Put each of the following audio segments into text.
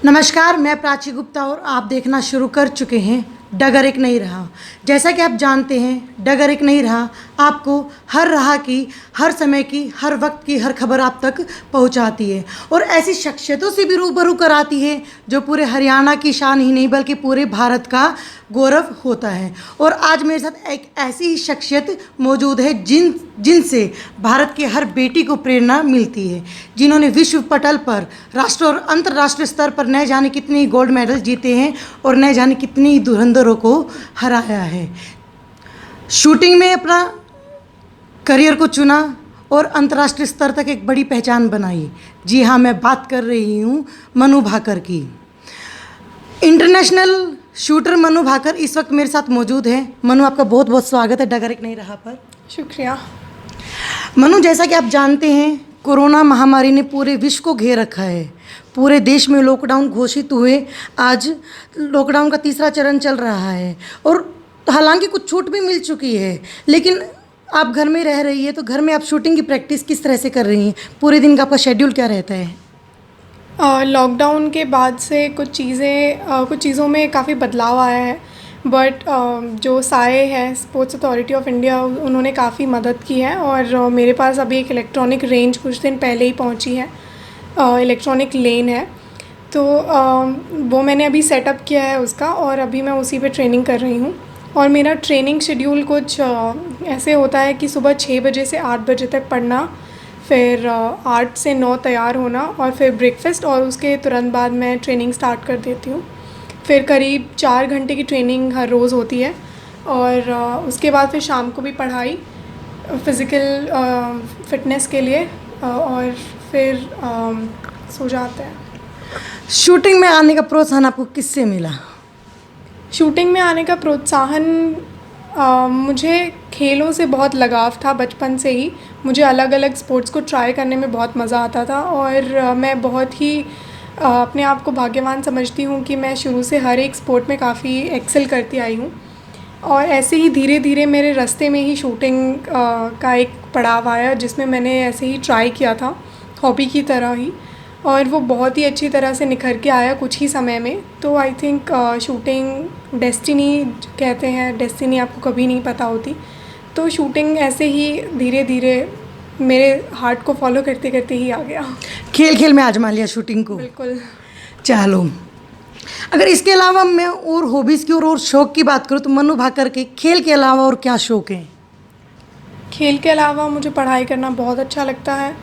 नमस्कार, मैं प्राची गुप्ता और आप देखना शुरू कर चुके हैं डगर एक नहीं रहा। जैसा कि आप जानते हैं, डगर एक नहीं रहा आपको हर राह की, हर समय की, हर वक्त की हर खबर आप तक पहुंचाती है और ऐसी शख्सियतों से भी रूबरू कराती है जो पूरे हरियाणा की शान ही नहीं बल्कि पूरे भारत का गौरव होता है। और आज मेरे साथ एक ऐसी ही शख्सियत मौजूद है जिनसे भारत की हर बेटी को प्रेरणा मिलती है, जिन्होंने विश्व पटल पर राष्ट्रीय और अंतर्राष्ट्रीय स्तर पर न जाने कितने ही गोल्ड मेडल जीते हैं और न जाने कितनी ही धुरंधरों को हराया है। शूटिंग में अपना करियर को चुना और अंतर्राष्ट्रीय स्तर तक एक बड़ी पहचान बनाई। जी हाँ, मैं बात कर रही हूँ मनु भाकर की। इंटरनेशनल शूटर मनु भाकर इस वक्त मेरे साथ मौजूद है। मनु, आपका बहुत बहुत स्वागत है डगर एक नहीं रहा पर। शुक्रिया। मनु, जैसा कि आप जानते हैं, कोरोना महामारी ने पूरे विश्व को घेर रखा है। पूरे देश में लॉकडाउन घोषित हुए, आज लॉकडाउन का तीसरा चरण चल रहा है और हालांकि कुछ छूट भी मिल चुकी है, लेकिन आप घर में रह रही है, तो घर में आप शूटिंग की प्रैक्टिस किस तरह से कर रही हैं? पूरे दिन का आपका शेड्यूल क्या रहता है? लॉकडाउन के बाद से कुछ चीज़ों में काफ़ी बदलाव आया है, बट जो साए है स्पोर्ट्स अथॉरिटी ऑफ इंडिया, उन्होंने काफ़ी मदद की है और मेरे पास अभी एक इलेक्ट्रॉनिक रेंज कुछ दिन पहले ही पहुंची है। इलेक्ट्रॉनिक लेन है, तो वो मैंने अभी सेटअप किया है उसका और अभी मैं उसी पे ट्रेनिंग कर रही हूँ। और मेरा ट्रेनिंग शेड्यूल कुछ ऐसे होता है कि सुबह 6 बजे से 8 बजे तक पढ़ना, फिर 8 से 9 तैयार होना और फिर ब्रेकफास्ट, और उसके तुरंत बाद मैं ट्रेनिंग स्टार्ट कर देती हूँ। फिर करीब 4 घंटे की ट्रेनिंग हर रोज़ होती है और उसके बाद फिर शाम को भी पढ़ाई फ़िज़िकल फ़िटनेस के लिए और फिर सो जाते हैं। शूटिंग में आने का प्रोत्साहन आपको किससे मिला? शूटिंग में आने का प्रोत्साहन मुझे खेलों से बहुत लगाव था बचपन से ही। मुझे अलग अलग स्पोर्ट्स को ट्राई करने में बहुत मज़ा आता था और मैं बहुत ही अपने आप को भाग्यवान समझती हूँ कि मैं शुरू से हर एक स्पोर्ट में काफ़ी एक्सेल करती आई हूँ। और ऐसे ही धीरे धीरे मेरे रास्ते में ही शूटिंग का एक पड़ाव आया, जिसमें मैंने ऐसे ही ट्राई किया था हॉबी की तरह ही, और वो बहुत ही अच्छी तरह से निखर के आया कुछ ही समय में। तो आई थिंक शूटिंग डेस्टिनी कहते हैं, डेस्टिनी आपको कभी नहीं पता होती। तो शूटिंग ऐसे ही धीरे धीरे मेरे हार्ट को फॉलो करते करते ही आ गया। खेल खेल में आजमा लिया शूटिंग को। बिल्कुल। चलो, अगर इसके अलावा मैं और हॉबीज़ की और शौक़ की बात करूँ तो मनु भाकर के खेल के अलावा और क्या शौक़ हैं? खेल के अलावा मुझे पढ़ाई करना बहुत अच्छा लगता है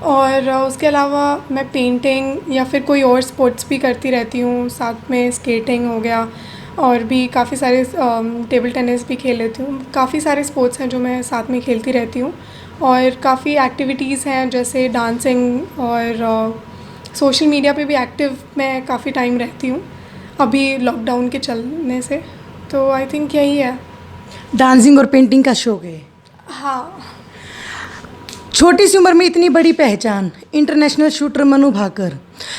और उसके अलावा मैं पेंटिंग या फिर कोई और स्पोर्ट्स भी करती रहती हूँ। साथ में स्केटिंग हो गया और भी काफ़ी सारे टेबल टेनिस भी खेल लेती हूँ। काफ़ी सारे स्पोर्ट्स हैं जो मैं साथ में खेलती रहती हूँ और काफ़ी एक्टिविटीज़ हैं जैसे डांसिंग और सोशल मीडिया पे भी एक्टिव मैं काफ़ी टाइम रहती हूँ अभी लॉकडाउन के चलने से। तो आई थिंक यही है। डांसिंग और पेंटिंग का शौक़ है। हाँ। छोटी सी उम्र में इतनी बड़ी पहचान, इंटरनेशनल शूटर मनु भाकर।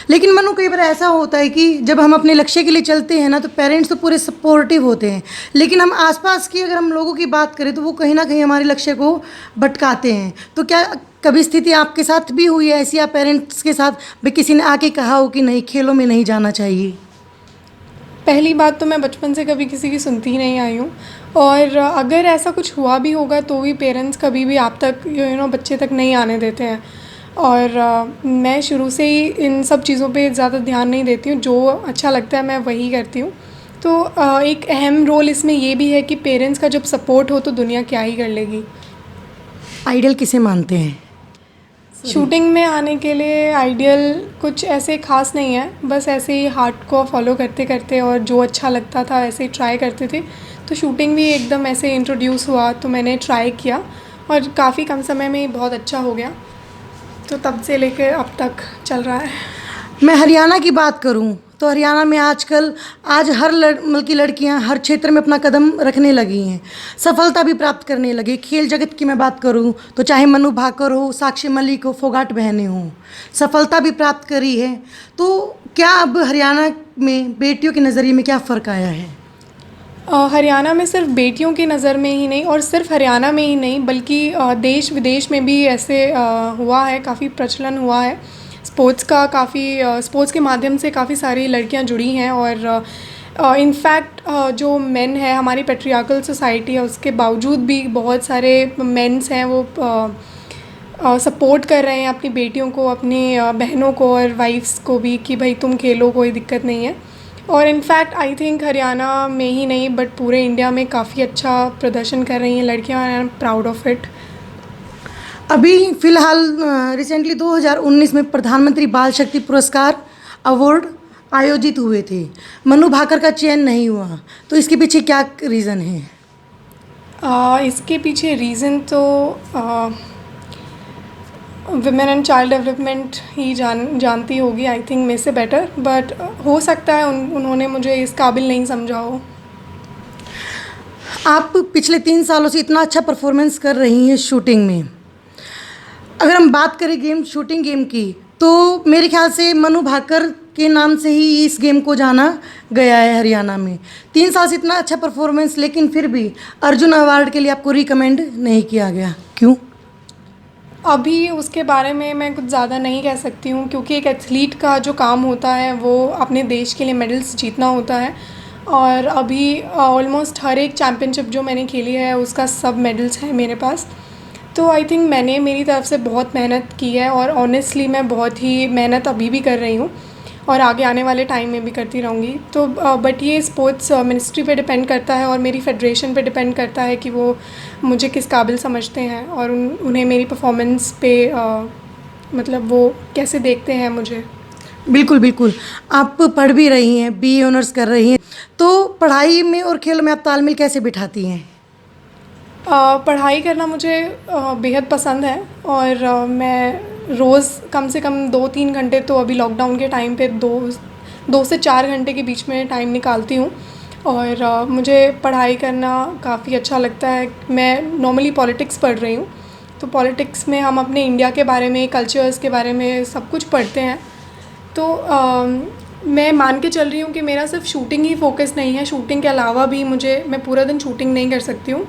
लेकिन मनु, कई बार ऐसा होता है कि जब हम अपने लक्ष्य के लिए चलते हैं ना, तो पेरेंट्स तो पूरे सपोर्टिव होते हैं, लेकिन हम आसपास की अगर हम लोगों की बात करें तो वो कहीं ना कहीं हमारे लक्ष्य को भटकाते हैं। तो क्या कभी स्थिति आपके साथ भी हुई है ऐसी, या पेरेंट्स के साथ भी किसी ने आके कहा हो कि नहीं, खेलों में नहीं जाना चाहिए? पहली बात तो मैं बचपन से कभी किसी की सुनती ही नहीं आई हूँ, और अगर ऐसा कुछ हुआ भी होगा तो भी पेरेंट्स कभी भी आप तक बच्चे तक नहीं आने देते हैं। और मैं शुरू से ही इन सब चीज़ों पे ज़्यादा ध्यान नहीं देती हूँ, जो अच्छा लगता है मैं वही करती हूँ। तो एक अहम रोल इसमें ये भी है कि पेरेंट्स का जब सपोर्ट हो तो दुनिया क्या ही कर लेगी। आइडियल किसे मानते हैं? शूटिंग में आने के लिए आइडियल कुछ ऐसे ख़ास नहीं है, बस ऐसे ही हार्ट को फॉलो करते करते और जो अच्छा लगता था ऐसे ही ट्राई करते थे। तो शूटिंग भी एकदम ऐसे इंट्रोड्यूस हुआ तो मैंने ट्राई किया और काफ़ी कम समय में ही बहुत अच्छा हो गया, तो तब से लेकर अब तक चल रहा है। मैं हरियाणा की बात करूं तो हरियाणा में आज हर मतलब की लड़कियां हर क्षेत्र में अपना कदम रखने लगी हैं, सफलता भी प्राप्त करने लगी। खेल जगत की मैं बात करूं तो चाहे मनु भाकर हो, साक्षी मलिक हो, फोगाट बहनें हों, सफलता भी प्राप्त करी है। तो क्या अब हरियाणा में बेटियों के नज़रिए में क्या फ़र्क आया है? हरियाणा में सिर्फ बेटियों की नज़र में ही नहीं, और सिर्फ हरियाणा में ही नहीं बल्कि देश विदेश में भी ऐसे हुआ है, काफ़ी प्रचलन हुआ है स्पोर्ट्स के माध्यम से काफ़ी सारी लड़कियां जुड़ी हैं और इनफैक्ट जो मेन है, हमारी पेट्रियार्कल सोसाइटी है, उसके बावजूद भी बहुत सारे मेंस हैं वो सपोर्ट कर रहे हैं अपनी बेटियों को, अपनी बहनों को और वाइफ्स को भी कि भाई तुम खेलो, कोई दिक्कत नहीं है। और इनफैक्ट आई थिंक हरियाणा में ही नहीं बट पूरे इंडिया में काफ़ी अच्छा प्रदर्शन कर रही हैं लड़कियां। I am proud of it. अभी फ़िलहाल रिसेंटली 2019 में प्रधानमंत्री बाल शक्ति पुरस्कार अवार्ड आयोजित हुए थे। मनु भाकर का चयन नहीं हुआ, तो इसके पीछे क्या रीज़न है? इसके पीछे रीज़न तो विमेन एंड चाइल्ड डेवलपमेंट ही जानती होगी आई थिंक मेरे से बेटर, बट हो सकता है उन्होंने मुझे इस काबिल नहीं समझा हो। आप पिछले 3 सालों से इतना अच्छा परफॉर्मेंस कर रही हैं शूटिंग में। अगर हम बात करें शूटिंग गेम की, तो मेरे ख्याल से मनु भाकर के नाम से ही इस गेम को जाना गया है हरियाणा में। 3 साल से इतना अच्छा परफॉर्मेंस, लेकिन फिर भी अर्जुन अवार्ड के लिए आपको रिकमेंड नहीं किया गया, क्यों? अभी उसके बारे में मैं कुछ ज़्यादा नहीं कह सकती हूँ, क्योंकि एक एथलीट का जो काम होता है वो अपने देश के लिए मेडल्स जीतना होता है। और अभी ऑलमोस्ट हर एक चैम्पियनशिप जो मैंने खेली है उसका सब मेडल्स हैं मेरे पास। तो आई थिंक मैंने मेरी तरफ से बहुत मेहनत की है और ऑनेस्टली मैं बहुत ही मेहनत अभी भी कर रही हूँ और आगे आने वाले टाइम में भी करती रहूँगी। तो बट ये स्पोर्ट्स मिनिस्ट्री पे डिपेंड करता है और मेरी फेडरेशन पे डिपेंड करता है कि वो मुझे किस काबिल समझते हैं और उन्हें मेरी परफॉर्मेंस पे मतलब वो कैसे देखते हैं मुझे। बिल्कुल बिल्कुल। आप पढ़ भी रही हैं, BA ऑनर्स कर रही हैं, तो पढ़ाई में और खेल में आप तालमेल कैसे बिठाती हैं? पढ़ाई करना मुझे बेहद पसंद है और मैं रोज़ कम से कम 2-3 घंटे तो अभी लॉकडाउन के टाइम पे 2 से 4 घंटे के बीच में टाइम निकालती हूँ। और मुझे पढ़ाई करना काफ़ी अच्छा लगता है। मैं नॉर्मली पॉलिटिक्स पढ़ रही हूँ, तो पॉलिटिक्स में हम अपने इंडिया के बारे में, कल्चर्स के बारे में सब कुछ पढ़ते हैं। तो मैं मान के चल रही हूँ कि मेरा सिर्फ शूटिंग ही फोकस नहीं है, शूटिंग के अलावा भी मैं पूरा दिन शूटिंग नहीं कर सकती हूँ,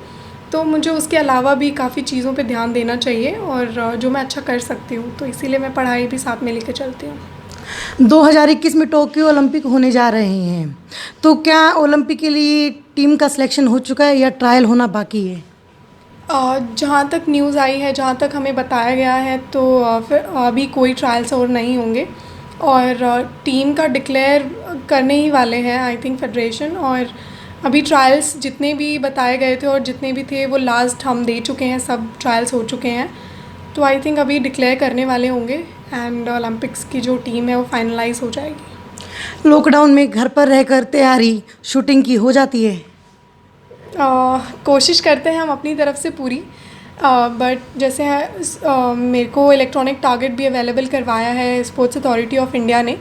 तो मुझे उसके अलावा भी काफ़ी चीज़ों पे ध्यान देना चाहिए और जो मैं अच्छा कर सकती हूँ, तो इसीलिए मैं पढ़ाई भी साथ में लेकर चलती हूँ। 2021 में टोक्यो ओलंपिक होने जा रहे हैं, तो क्या ओलंपिक के लिए टीम का सिलेक्शन हो चुका है या ट्रायल होना बाकी है? जहाँ तक न्यूज़ आई है, जहाँ तक हमें बताया गया है, तो फिर अभी कोई ट्रायल्स और नहीं होंगे और टीम का डिक्लेयर करने ही वाले हैं आई थिंक फेडरेशन। और अभी ट्रायल्स जितने भी बताए गए थे और जितने भी थे वो लास्ट हम दे चुके हैं, सब ट्रायल्स हो चुके हैं। तो आई थिंक अभी डिक्लेयर करने वाले होंगे एंड ओलंपिक्स की जो टीम है वो फाइनलाइज हो जाएगी। लॉकडाउन में घर पर रहकर तैयारी शूटिंग की हो जाती है? कोशिश करते हैं हम अपनी तरफ से पूरी, बट जैसे मेरे को इलेक्ट्रॉनिक टारगेट भी अवेलेबल करवाया है स्पोर्ट्स अथॉरिटी ऑफ इंडिया ने,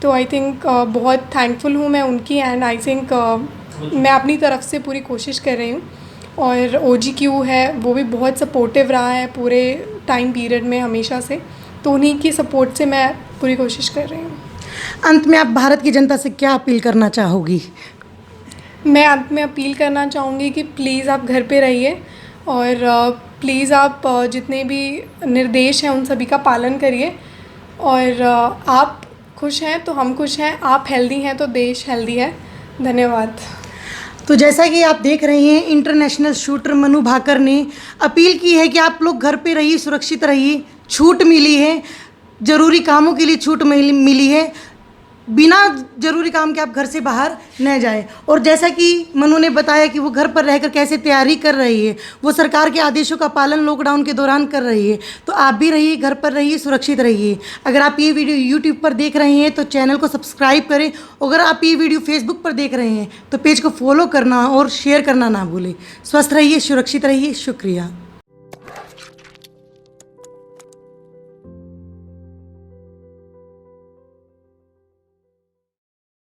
तो आई थिंक बहुत थैंकफुल हूँ मैं उनकी। एंड आई थिंक मैं अपनी तरफ से पूरी कोशिश कर रही हूँ और OGQ है वो भी बहुत सपोर्टिव रहा है पूरे टाइम पीरियड में हमेशा से, तो उन्हीं की सपोर्ट से मैं पूरी कोशिश कर रही हूँ। अंत में आप भारत की जनता से क्या अपील करना चाहोगी? मैं अंत में अपील करना चाहूँगी कि प्लीज़ आप घर पे रहिए और प्लीज़ आप जितने भी निर्देश हैं उन सभी का पालन करिए और आप खुश हैं तो हम खुश हैं, आप हेल्दी हैं तो देश हेल्दी है। धन्यवाद। तो जैसा कि आप देख रहे हैं, इंटरनेशनल शूटर मनु भाकर ने अपील की है कि आप लोग घर पे रहिए, सुरक्षित रहिए। छूट मिली है, ज़रूरी कामों के लिए छूट मिली है, बिना ज़रूरी काम के आप घर से बाहर न जाए। और जैसा कि मनु ने बताया कि वो घर पर रहकर कैसे तैयारी कर रही है, वो सरकार के आदेशों का पालन लॉकडाउन के दौरान कर रही है, तो आप भी रहिए, घर पर रहिए, सुरक्षित रहिए। अगर आप ये वीडियो यूट्यूब पर देख रहे हैं तो चैनल को सब्सक्राइब करें, अगर आप ये वीडियो फेसबुक पर देख रहे हैं तो पेज को फॉलो करना और शेयर करना ना भूलें। स्वस्थ रहिए, सुरक्षित रहिए। शुक्रिया।